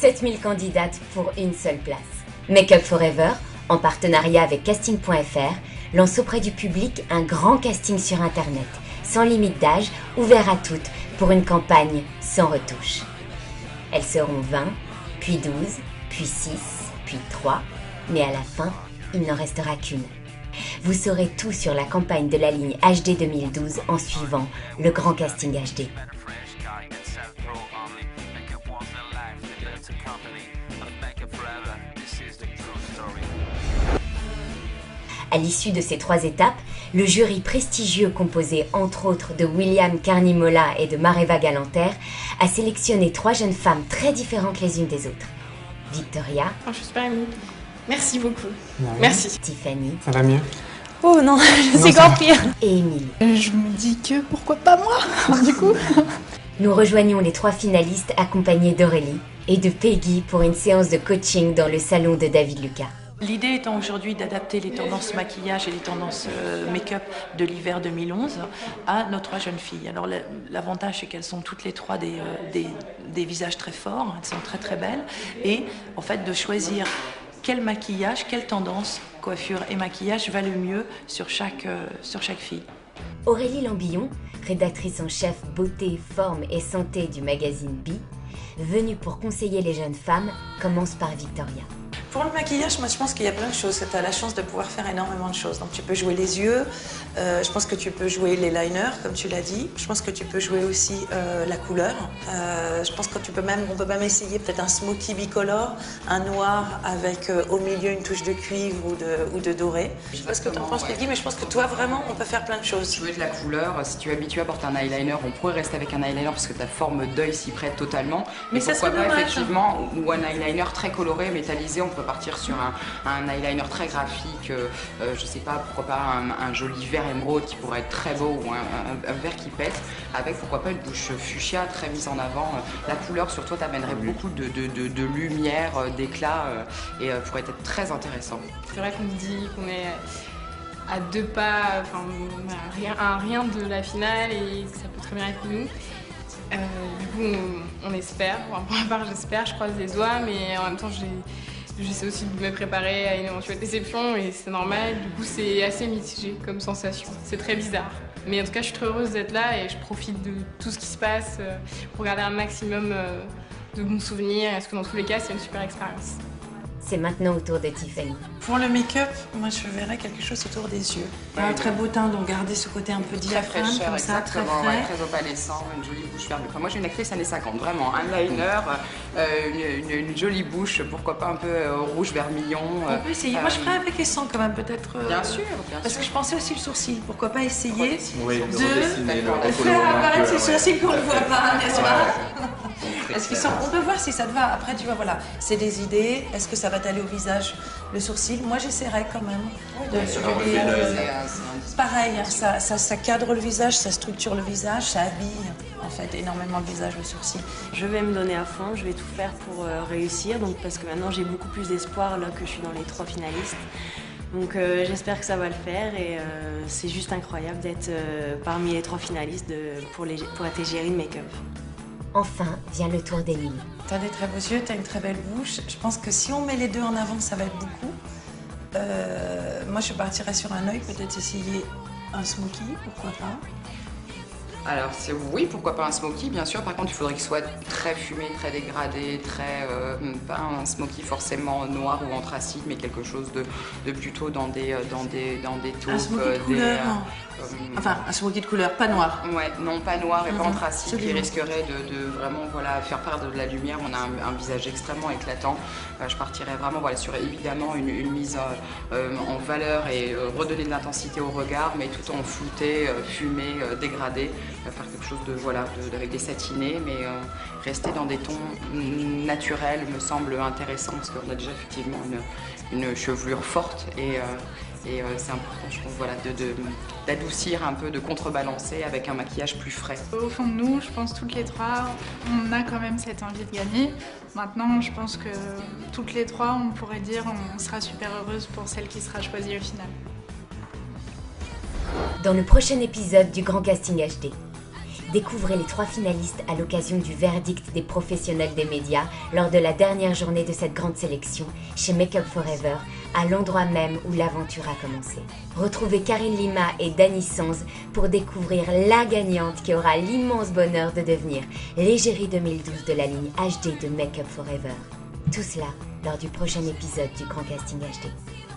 7000 candidates pour une seule place. Make Up For Ever, en partenariat avec Casting.fr, lance auprès du public un grand casting sur Internet, sans limite d'âge, ouvert à toutes, pour une campagne sans retouche. Elles seront 20, puis 12, puis 6, puis 3, mais à la fin, il n'en restera qu'une. Vous saurez tout sur la campagne de la ligne HD 2012 en suivant le grand casting HD. À l'issue de ces 3 étapes, le jury prestigieux composé entre autres de William Carnimola et de Mareva Galanter a sélectionné 3 jeunes femmes très différentes les unes des autres. Victoria. Oh, je suis super émue. Merci beaucoup. Merci. Tiffany. Ça va mieux? Oh non, c'est encore pire. Et Émilie. Je me dis que pourquoi pas moi, du coup. Nous rejoignons les 3 finalistes accompagnés d'Aurélie et de Peggy pour une séance de coaching dans le salon de David Lucas. L'idée étant aujourd'hui d'adapter les tendances maquillage et les tendances make-up de l'hiver 2011 à nos 3 jeunes filles. Alors l'avantage c'est qu'elles sont toutes les 3 des visages très forts, elles sont très très belles, et en fait de choisir quel maquillage, quelle tendance, coiffure et maquillage va le mieux sur chaque fille. Aurélie Lambillon, rédactrice en chef beauté, forme et santé du magazine Bi, venue pour conseiller les jeunes femmes, commence par Victoria. Pour le maquillage, moi je pense qu'il y a plein de choses. Tu as la chance de pouvoir faire énormément de choses. Donc tu peux jouer les yeux, je pense que tu peux jouer les liners, comme tu l'as dit. Je pense que tu peux jouer aussi la couleur. Je pense que on peut même essayer peut-être un smoky bicolore, un noir avec au milieu une touche de cuivre ou de doré. Je sais pas ce que tu en penses, Peggy, mais je pense que toi vraiment on peut faire plein de choses. Jouer de la couleur, si tu es habitué à porter un eyeliner, on pourrait rester avec un eyeliner parce que ta forme d'œil s'y prête totalement. Mais ça pourquoi serait pas dommage, effectivement, ou un eyeliner très coloré, métallisé, on peut partir sur un eyeliner très graphique, je sais pas, pourquoi pas un joli vert émeraude qui pourrait être très beau, ou un vert qui pète, avec pourquoi pas une bouche fuchsia très mise en avant. La couleur sur toi t'amènerait beaucoup de lumière, d'éclat, et pourrait être très intéressant. C'est vrai qu'on me dit qu'on est à 2 pas, enfin à rien de la finale et que ça peut très bien être nous. Du coup on espère, enfin, pour ma part j'espère, je croise les doigts, mais en même temps j'essaie aussi de me préparer à une éventuelle déception et c'est normal. Du coup c'est assez mitigé comme sensation, c'est très bizarre. Mais en tout cas je suis très heureuse d'être là et je profite de tout ce qui se passe pour garder un maximum de bons souvenirs, parce que dans tous les cas c'est une super expérience. C'est maintenant au tour de Tiffany. Pour le make-up, moi je verrais quelque chose autour des yeux. Un très beau teint, donc garder ce côté un peu diaphane, fraîcheur, comme ça, très frais. Ouais, très opalescent, une jolie bouche verte. Enfin, moi j'ai une actrice années 50, vraiment. Un liner, une jolie bouche, pourquoi pas un peu rouge vermillon. On peut essayer. Moi je ferais avec et sans quand même, peut-être. Bien sûr, Parce que je pensais aussi le sourcil. Pourquoi pas essayer Oui, de faire apparaître ces sourcils qu'on ne voit pas, n'est-ce pas? On peut voir si ça te va. Après, tu vois, voilà, c'est des idées. Est-ce que ça va t'aller au visage, le sourcil? Moi, j'essaierai quand même de suggérer. Pareil, hein, ça cadre le visage, ça structure le visage, ça habille en fait énormément le visage, le sourcil. Je vais me donner à fond, je vais tout faire pour réussir, donc parce que maintenant j'ai beaucoup plus d'espoir là que je suis dans les 3 finalistes. Donc j'espère que ça va le faire et c'est juste incroyable d'être parmi les 3 finalistes pour être égérie de make-up. Enfin vient le tour d'Émilie. T'as des très beaux yeux, t'as une très belle bouche. Je pense que si on met les 2 en avant, ça va être beaucoup. Moi, je partirais sur un œil, peut-être essayer un smoky, pourquoi pas. Alors oui, pourquoi pas un smoky, bien sûr. Par contre, il faudrait qu'il soit très fumé, très dégradé, pas un smoky forcément noir ou anthracite, mais quelque chose de plutôt dans des taupes. Un smoky de couleur. Enfin, un smoky de couleur, pas noir. Ouais, non, pas noir et pas anthracite, qui risquerait de vraiment faire perdre de la lumière. On a un visage extrêmement éclatant. Je partirais vraiment sur évidemment une mise en valeur et redonner de l'intensité au regard, mais tout en flouté, fumé, dégradé. Faire quelque chose avec des satinés, mais rester dans des tons naturels me semble intéressant, parce qu'on a déjà effectivement une chevelure forte et Et c'est important, je trouve, voilà, d'adoucir un peu, de contrebalancer avec un maquillage plus frais. Au fond de nous, je pense toutes les trois, on a quand même cette envie de gagner. Maintenant, je pense que toutes les trois, on pourrait dire on sera super heureuse pour celle qui sera choisie au final. Dans le prochain épisode du Grand Casting HD, découvrez les 3 finalistes à l'occasion du verdict des professionnels des médias lors de la dernière journée de cette grande sélection chez Make Up For Ever, à l'endroit même où l'aventure a commencé. Retrouvez Karine Lima et Dany Sanz pour découvrir la gagnante qui aura l'immense bonheur de devenir l'égérie 2012 de la ligne HD de Make Up For Ever. Tout cela lors du prochain épisode du Grand Casting HD.